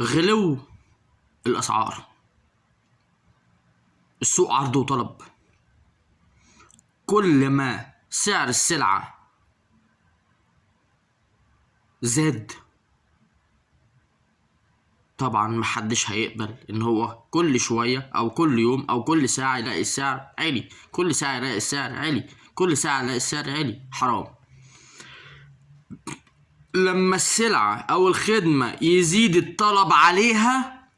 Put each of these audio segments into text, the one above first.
غلو الأسعار، السوق عرض وطلب. كل ما سعر السلعة زاد طبعا محدش هيقبل ان هو كل شوية او كل يوم او كل ساعة يلاقي السعر عالي، كل ساعة يلاقي السعر عالي، كل ساعة يلاقي السعر عالي. حرام. لما السلعة او الخدمة يزيد الطلب عليها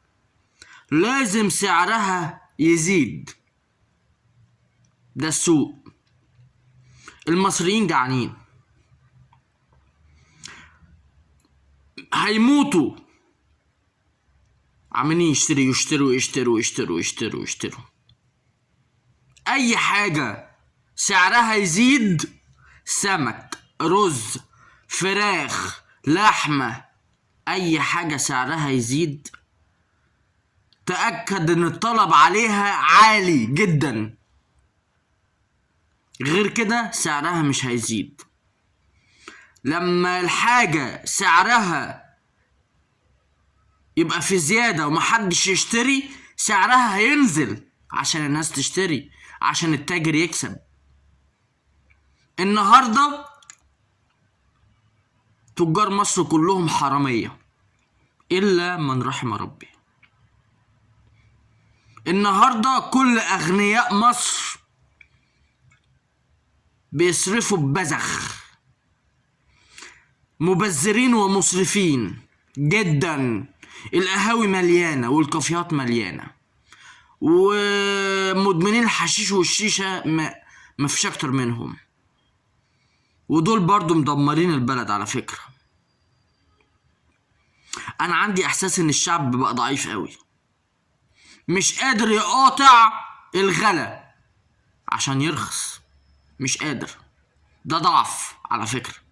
لازم سعرها يزيد. ده السوق. المصريين جعانين، هيموتوا عمالين يشتروا. اي حاجة سعرها يزيد، سمك، رز، فراخ، لحمة، اي حاجة سعرها يزيد تأكد ان الطلب عليها عالي جدا، غير كده سعرها مش هيزيد. لما الحاجة سعرها يبقى في زيادة ومحدش يشتري، سعرها هينزل عشان الناس تشتري، عشان التاجر يكسب. النهاردة تجار مصر كلهم حرامية إلا من رحم ربي. النهاردة كل أغنياء مصر بيصرفوا ببذخ، مبذرين ومسرفين جدا. القهاوي مليانة والكافيهات مليانة، ومدمنين الحشيش والشيشة ما فيش أكتر منهم، ودول برضو مدمرين البلد على فكرة. أنا عندي إحساس إن الشعب بقى ضعيف قوي، مش قادر يقاطع الغلا عشان يرخص، مش قادر. ده ضعف على فكرة.